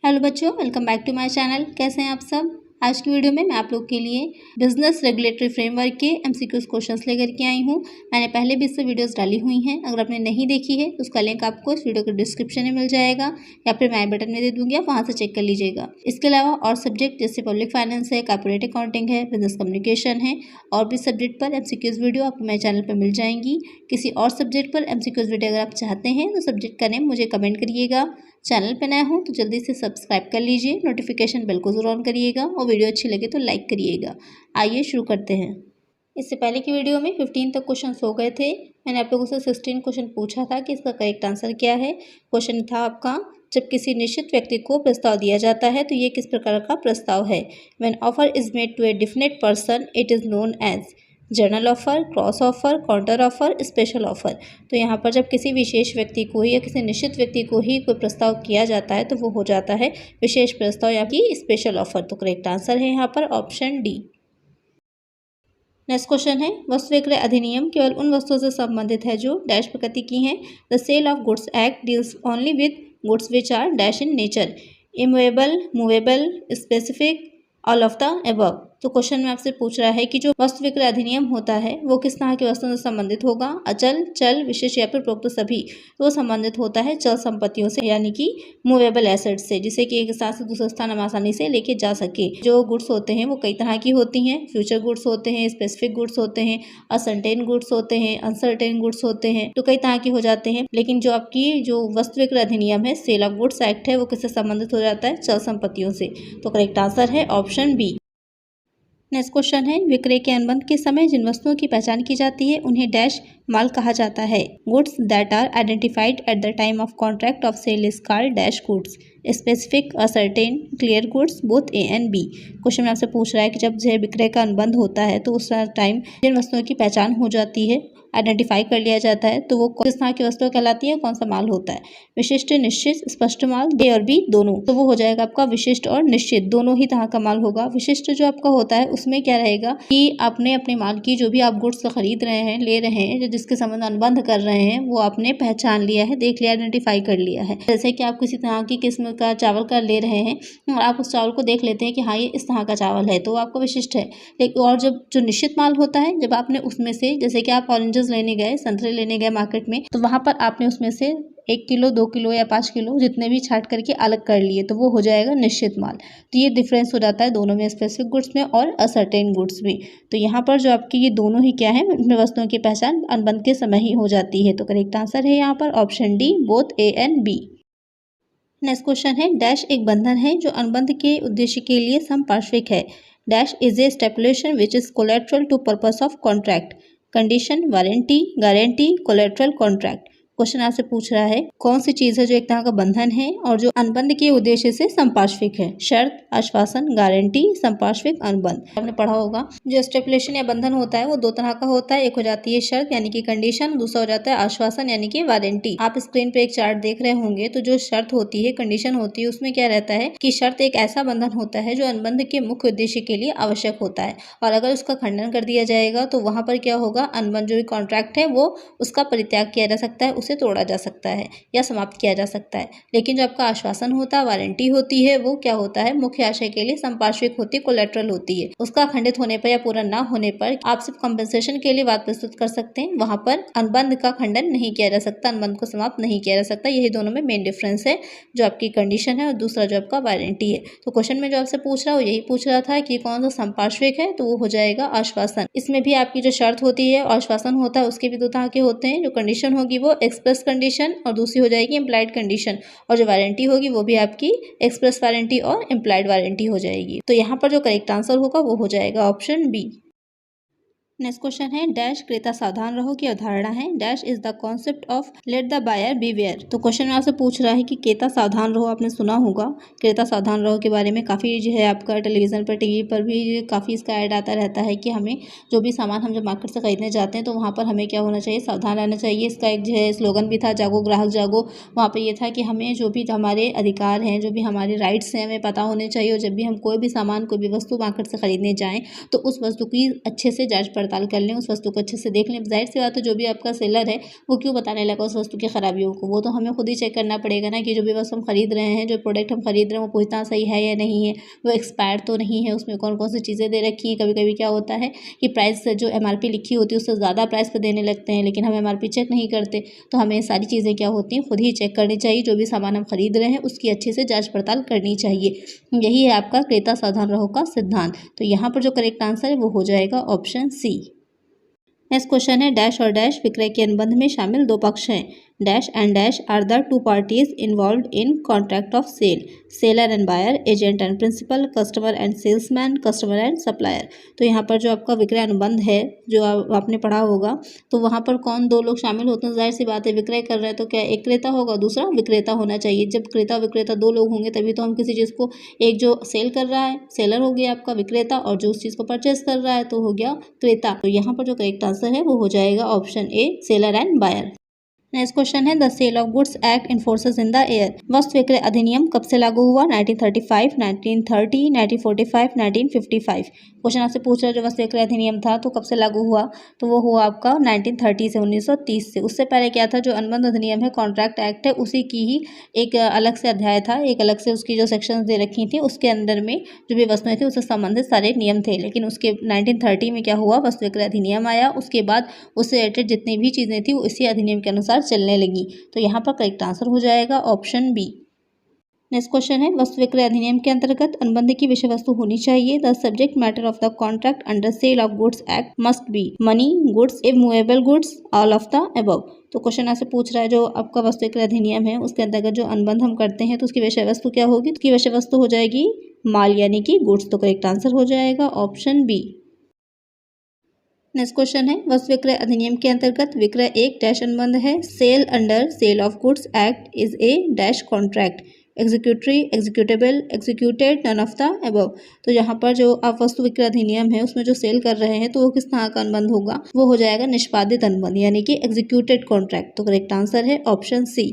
Hello बच्चों, welcome back to my channel. कैसे हैं आप सब। आज की वीडियो में मैं आप लोग के लिए बिजनेस रेगुलेटरी फ्रेमवर्क के एमसीक्यूज क्वेश्चंस लेकर के आई हूं। मैंने पहले भी इससे वीडियोस डाली हुई हैं। अगर आपने नहीं देखी है तो उसका लिंक आपको इस वीडियो के डिस्क्रिप्शन में मिल जाएगा या फिर मैं आई बटन में दे दूंगी, आप वहाँ से चेक कर लीजिएगा। इसके अलावा और सब्जेक्ट जैसे पब्लिक फाइनेंस है, कॉर्पोरेट अकाउंटिंग है, बिजनेस कम्युनिकेशन है और भी सब्जेक्ट पर एमसीक्यूज वीडियो आपको मेरे चैनल पर मिल जाएंगी। किसी और सब्जेक्ट पर एमसीक्यूज वीडियो अगर आप चाहते हैं तो सब्जेक्ट का नेम मुझे कमेंट करिएगा। चैनल पे नया हो तो जल्दी से सब्सक्राइब कर लीजिए, नोटिफिकेशन बेल को जरूर ऑन करिएगा और वीडियो अच्छी लगे तो लाइक करिएगा। आइए शुरू करते हैं। इससे पहले की वीडियो में 15 तक क्वेश्चन हो गए थे। मैंने आप लोगों से 16 क्वेश्चन पूछा था कि इसका करेक्ट आंसर क्या है। क्वेश्चन था आपका, जब किसी निश्चित व्यक्ति को प्रस्ताव दिया जाता है तो ये किस प्रकार का प्रस्ताव है। When offer is made to a definite person it is known as general offer, cross offer, counter offer, special offer. तो यहाँ पर जब किसी विशेष व्यक्ति को ही या किसी निश्चित व्यक्ति को ही कोई प्रस्ताव किया जाता है तो वो हो जाता है विशेष प्रस्ताव या कि स्पेशल ऑफर। तो करेक्ट आंसर है यहाँ पर ऑप्शन डी। नेक्स्ट क्वेश्चन है, वस्तु विक्रय अधिनियम केवल उन वस्तुओं से संबंधित है जो डैश प्रकृति की हैं। The sale of goods act deals only with goods which are dash in nature, immovable, movable, specific, all of the above. तो क्वेश्चन में आपसे पूछ रहा है कि जो वस्तु विक्रय अधिनियम होता है वो किस तरह की वस्तुओं से संबंधित होगा। अचल, चल, विशेष या फिर उपरोक्त सभी। तो वो संबंधित होता है चल संपत्तियों से यानी कि मूवेबल एसेट्स से, जिसे कि एक स्थान से दूसरे स्थान हम आसानी से लेके जा सके। जो गुड्स होते हैं वो कई तरह की होती हैं। फ्यूचर गुड्स होते हैं, स्पेसिफिक गुड्स होते हैं, असर्टेन गुड्स होते हैं, अनसर्टेन गुड्स होते हैं। तो कई तरह के हो जाते हैं। लेकिन जो आपकी जो वस्तु विक्रय अधिनियम है, सेल ऑफ गुड्स एक्ट है, वो किससे संबंधित हो जाता है, चल संपत्तियों से। तो करेक्ट आंसर है ऑप्शन बी। नेक्स्ट क्वेश्चन है, विक्रय के अनुबंध के समय जिन वस्तुओं की पहचान की जाती है उन्हें डैश माल कहा जाता है। Goods that are identified at the time of contract of sale is called dash goods, specific, ascertain, clear goods, both A and B. Question में आपसे पूछ रहा है कि जब जो विक्रय का अनुबंध होता है तो उस टाइम जिन वस्तुओं की पहचान हो जाती है, आइडेंटिफाई कर लिया जाता है, तो वो किस तरह की वस्तुएं कहलाती है, कौन सा माल होता है। विशिष्ट, निश्चित, स्पष्ट माल, ए और बी दोनों। तो वो हो जाएगा आपका विशिष्ट और निश्चित, दोनों ही तरह का माल होगा। विशिष्ट जो आपका होता है उसमें क्या रहेगा कि आपने अपने माल की जो भी आप गुड्स खरीद रहे हैं, ले रहे हैं, जो जिसके संबंध अनुबंध कर रहे हैं, वो आपने पहचान लिया है, देख लिया, आइडेंटिफाई कर लिया है। जैसे कि आप किसी तरह की किस्म का चावल का ले रहे हैं और आप उस चावल को देख लेते हैं कि हाँ ये इस तरह का चावल है, तो वो आपका विशिष्ट है। लेकिन और जब जो निश्चित माल होता है, जब आपने उसमें से, जैसे कि आप ऑरेंजेस लेने गए, संतरे लेने गए मार्केट में, तो वहां पर आपने उसमें से 1 किलो, 2 किलो या 5 किलो जितने भी छांट करके अलग कर लिए, तो वो हो जाएगा निश्चित माल। तो ये डिफरेंस हो जाता है दोनों में, स्पेसिफिक गुड्स में और असर्टेन गुड्स में। तो यहाँ पर जो आपकी ये दोनों ही क्या है, इनमें वस्तुओं की पहचान अनुबंध के समय ही हो जाती है। तो करेक्ट आंसर है यहाँ पर option D, both A and B. Next question है, डैश एक बंधन है जो अनुबंध के उद्देश्य के लिए समपार्श्विक है। Dash is a stipulation which is collateral to purpose of contract, condition, warranty, guarantee, collateral, contract. Question आपसे पूछ रहा है कौन सी चीज है जो एक तरह का बंधन है और जो अनुबंध के उद्देश्य से संपार्श्विक है। शर्त, आश्वासन, गारंटी, संपार्श्विक, अनुबंध। आपने पढ़ा होगा जो स्टेपुलेशन या बंधन होता है वो दो तरह का होता है। एक हो जाती है शर्त यानी कि कंडीशन, दूसरा हो जाता है आश्वासन यानी कि वारंटी। आप स्क्रीन पे एक चार्ट देख रहे होंगे, तो जो शर्त होती है, कंडीशन होती है, उसमें क्या रहता है कि शर्त एक ऐसा बंधन होता है जो अनुबंध के मुख्य उद्देश्य के लिए आवश्यक होता है और अगर उसका खंडन कर दिया जाएगा तो वहां पर क्या होगा, अनुबंध जो भी कॉन्ट्रैक्ट है वो उसका परित्याग किया जा सकता है, उसे तोड़ा जा सकता है या समाप्त किया जा सकता है। लेकिन जो आपका आश्वासन होता है, वारंटी होती है, वो क्या होता है, मुख्य आशय के लिए संपार्श्विक होती है, कोलेटरल होती है। उसका खंडित होने पर या पूरा ना होने पर आप सिर्फ कंपनसेशन के लिए बात प्रस्तुत कर सकते हैं, वहां पर अनुबंध का खंडन नहीं किया जा सकता, अनुबंध को समाप्त नहीं किया जा सकता। यही दोनों में मेन डिफरेंस है, जो आपकी कंडीशन है और दूसरा जो आपका वारंटी है। तो क्वेश्चन में जो आपसे पूछ रहा हो यही पूछ रहा था कि कौन सा संपार्श्विक है, तो वो हो जाएगा आश्वासन। इसमें भी आपकी जो शर्त होती है, आश्वासन होता है, उसके भी दो तरह के होते हैं। जो कंडीशन होगी वो एक्सप्रेस कंडीशन और दूसरी हो जाएगी इम्प्लाइड कंडीशन, और जो वारंटी होगी वो भी आपकी एक्सप्रेस वारंटी और इम्प्लाइड वारंटी हो जाएगी। तो यहाँ पर जो करेक्ट आंसर होगा वो हो जाएगा ऑप्शन बी। नेक्स्ट क्वेश्चन है, डैश क्रेता सावधान रहो की अवधारणा है। Dash is the concept of let the buyer beware. तो क्वेश्चन में आपसे पूछ रहा है कि क्रेता सावधान रहो, आपने सुना होगा क्रेता सावधान रहो के बारे में, काफ़ी जो है आपका टेलीविजन पर, टीवी पर भी काफ़ी इसका ऐड आता रहता है कि हमें जो भी सामान हम जब मार्केट से खरीदने जाते हैं तो वहाँ पर हमें क्या होना चाहिए, सावधान रहना चाहिए। इसका एक जो है स्लोगन भी था, जागो ग्राहक जागो। वहाँ पर यह था कि हमें जो भी हमारे अधिकार हैं, जो भी हमारे राइट्स हैं, हमें पता होने चाहिए और जब भी हम कोई भी सामान, कोई भी वस्तु मार्केट से खरीदने जाएँ तो उस वस्तु की अच्छे से जाँच पड़ताल कर लें, उस वस्तु को अच्छे से देख लें। जाहिर सी बात है जो भी आपका सेलर है वो क्यों बताने लगा उस वस्तु की खराबियों को, वो तो हमें खुद ही चेक करना पड़ेगा ना कि जो भी वस्तु हम खरीद रहे हैं, जो प्रोडक्ट हम खरीद रहे हैं वो पूछना सही है या नहीं है, वो एक्सपायर तो नहीं है, उसमें कौन कौन सी चीज़ें दे रखी हैं। कभी कभी क्या होता है कि प्राइस जो MRP लिखी होती है उससे ज़्यादा प्राइस पर देने लगते हैं, लेकिन हम MRP चेक नहीं करते। तो हमें सारी चीज़ें क्या होती हैं खुद ही चेक करनी चाहिए। जो भी सामान हम खरीद रहे हैं उसकी अच्छे से जाँच पड़ताल करनी चाहिए। यही है आपका क्रेता सावधान रहो का सिद्धांत। तो यहाँ पर जो करेक्ट आंसर है वो हो जाएगा ऑप्शन सी। नेक्स्ट क्वेश्चन है डैश और डैश विक्रय के अनुबंध में शामिल दो पक्ष हैं। Dash and dash are the two parties involved in contract of sale, seller and buyer, agent and principal, customer and salesman, customer and supplier. तो यहाँ पर जो आपका विक्रय अनुबंध है जो आपने पढ़ा होगा, तो वहाँ पर कौन दो लोग शामिल होते हैं। जाहिर सी बात है विक्रय कर रहे हैं तो क्या एक क्रेता होगा दूसरा विक्रेता होना चाहिए। जब क्रेता विक्रेता दो लोग होंगे तभी तो हम किसी चीज़ को, एक जो सेल कर रहा है सेलर हो गया आपका विक्रेता, और जो उस चीज़ को परचेस कर रहा है तो हो गया क्रेता। तो यहाँ पर जो करेक्ट आंसर है वो हो जाएगा option A, seller and buyer. Next question है the sale of goods act enforces in the year. वस्तु विक्रय अधिनियम कब से लागू हुआ। 1935, 1930, 1945, 1955। क्वेश्चन आपसे पूछ रहा है जो वस्तु विक्रय अधिनियम था तो कब से लागू हुआ, तो वो हुआ आपका 1930 से 1930 से। उससे पहले क्या था, जो अनुबंध अधिनियम है कॉन्ट्रैक्ट एक्ट है उसी की ही एक अलग से अध्याय था, एक अलग से उसकी जो सेक्शंस दे रखी थी उसके अंदर में जो भी वस्तुएं थी उससे संबंधित सारे नियम थे। लेकिन उसके 1930 में क्या हुआ, वस्तु विक्रय अधिनियम आया, उसके बाद उससे रिलेटेड जितनी भी चीज़ें थी वो इसी अधिनियम के अनुसार चलने लगी। तो यहाँ पर करेक्ट आंसर हो जाएगा ऑप्शन बी। नेक्स्ट क्वेश्चन है वस्तु विक्रय अधिनियम के अंतर्गत अनुबंध की विषय वस्तु होनी चाहिए। The subject matter of the contract under sale of goods act must be money, goods, immovable goods, all of the above. तो क्वेश्चन आपसे पूछ रहा है जो आपका वस्तु विक्रय अधिनियम है उसके अंतर्गत जो अनुबंध हम करते हैं तो उसकी विषय वस्तु क्या होगी, उसकी विषय वस्तु हो जाएगी माल यानी कि गुड्स। तो करेक्ट आंसर हो जाएगा ऑप्शन बी। नेक्स्ट क्वेश्चन है वस्तु विक्रय अधिनियम के अंतर्गत विक्रय एक डैश अनुबंध है। Sale under sale of goods act is a dash contract, executory, executable, executed, none of the above. तो यहाँ पर जो आप वस्तु विक्रय अधिनियम है उसमें जो सेल कर रहे हैं तो वो किस तरह का अनुबंध होगा, वो हो जाएगा निष्पादित अनुबंध यानी कि एग्जीक्यूटेड कॉन्ट्रैक्ट। तो करेक्ट आंसर है ऑप्शन सी।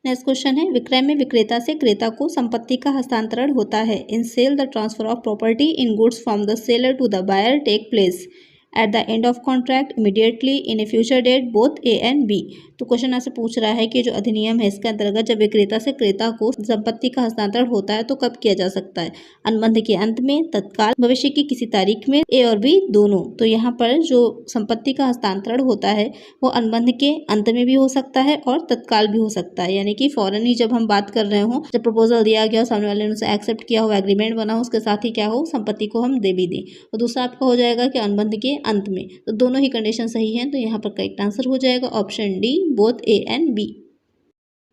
नेक्स्ट क्वेश्चन है विक्रय में विक्रेता से क्रेता को संपत्ति का हस्तांतरण होता है। In sale the transfer of property in goods from the seller to the buyer take place at the end of contract, immediately, in a future date, both A and B. तो क्वेश्चन आपसे पूछ रहा है कि जो अधिनियम है इसके अंतर्गत जब विक्रेता से क्रेता को संपत्ति का हस्तांतरण होता है तो कब किया जा सकता है, अनुबंध के अंत में, तत्काल, भविष्य की किसी तारीख में, ए और बी दोनों। तो यहाँ पर जो संपत्ति का हस्तांतरण होता है वो अनुबंध के अंत में भी हो सकता है और तत्काल भी हो सकता है, यानी कि फौरन ही जब हम बात कर रहे हो, जब प्रपोजल दिया गया सामने वाले ने उसे एक्सेप्ट किया हो, एग्रीमेंट बना हो, उसके साथ ही क्या हो संपत्ति को हम दे भी दें। और दूसरा आपका हो जाएगा कि अनुबंध के अंत में। तो दोनों ही कंडीशन सही हैं, तो यहाँ पर करेक्ट आंसर हो जाएगा option D, both A and B.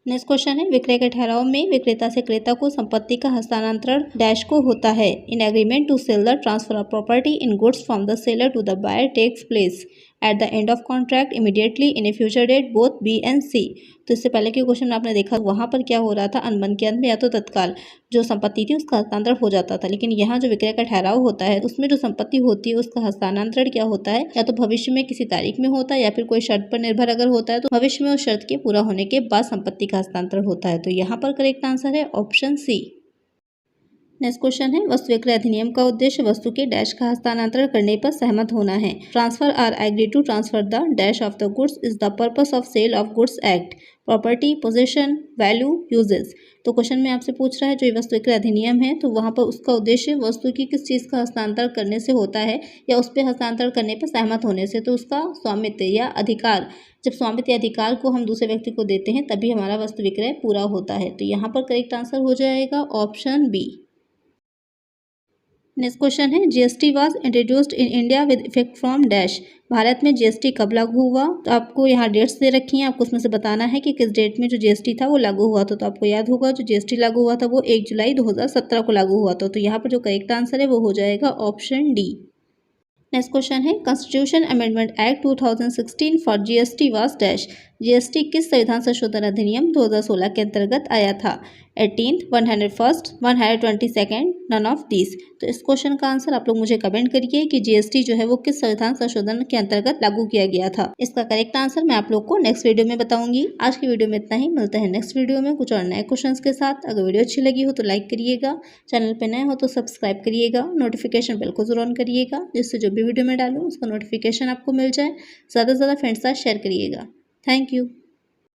Next question है विक्रय के ठहराव में विक्रेता से क्रेता को संपत्ति का हस्तांतरण डैश को होता है। In agreement to sell the transfer of property in goods from the seller to the buyer takes place at the end of contract, immediately, in a future date, both B and C. तो इससे पहले के question में आपने देखा वहाँ पर क्या हो रहा था, अनुबंध के अंत में या तो तत्काल जो संपत्ति थी उसका हस्तांतरण हो जाता था, लेकिन यहाँ जो विक्रय का ठहराव होता है उसमें जो संपत्ति होती है उसका हस्तांतरण क्या होता है, या तो भविष्य में किसी तारीख में होता है या फिर कोई शर्त पर निर्भर अगर होता है तो भविष्य में उस शर्त के पूरा होने के बाद संपत्ति का हस्तांतरण होता है। तो यहाँ पर करेक्ट आंसर है ऑप्शन सी। नेक्स्ट क्वेश्चन है वस्तु विक्रय अधिनियम का उद्देश्य वस्तु के डैश का हस्तांतरण करने पर सहमत होना है। Transfer or agree to transfer the dash of the goods is the purpose of sale of goods act, property, position, value, uses. तो क्वेश्चन में आपसे पूछ रहा है जो वस्तु विक्रय अधिनियम है तो वहाँ पर उसका उद्देश्य वस्तु की किस चीज़ का हस्तांतरण करने से होता है या उस पर हस्तांतरण करने पर सहमत होने से। तो उसका स्वामित्व या अधिकार, जब स्वामित्व या अधिकार को हम दूसरे व्यक्ति को देते हैं तभी हमारा वस्तु विक्रय पूरा होता है। तो यहाँ पर करेक्ट आंसर हो जाएगा ऑप्शन बी। नेक्स्ट क्वेश्चन है GST was introduced in India with effect from dash. Bharat में जीएसटी कब लागू हुआ, तो आपको यहाँ डेट्स दे रखी हैं, आपको उसमें से बताना है कि किस डेट में जो जीएसटी था वो लागू हुआ था। तो आपको याद होगा जो जीएसटी लागू हुआ था वो 1 जुलाई 2017 को लागू हुआ था। तो यहाँ पर जो करेक्ट आंसर है वो हो जाएगा ऑप्शन डी। नेक्स्ट क्वेश्चन है constitution amendment act 2016 for GST was dash. GST किस संविधान संशोधन अधिनियम 2016 के अंतर्गत आया था? 18th, 101st, 122nd, none of this. तो इस क्वेश्चन का आंसर आप लोग मुझे कमेंट करिए कि जीएसटी जो है वो किस संविधान संशोधन के अंतर्गत लागू किया गया था। इसका करेक्ट आंसर मैं आप लोग को नेक्स्ट वीडियो में बताऊंगी। आज की वीडियो में इतना ही, मिलता है नेक्स्ट वीडियो में कुछ और नए क्वेश्चंस के साथ। अगर वीडियो अच्छी लगी हो तो लाइक करिएगा, चैनल पर नए हो तो सब्सक्राइब करिएगा, नोटिफिकेशन बेल को जरूर ऑन करिएगा, जिससे जो भी वीडियो में डालूँ उसका नोटिफिकेशन आपको मिल जाए। ज़्यादा से ज़्यादा फ्रेंड्स के साथ शेयर करिएगा। Thank you.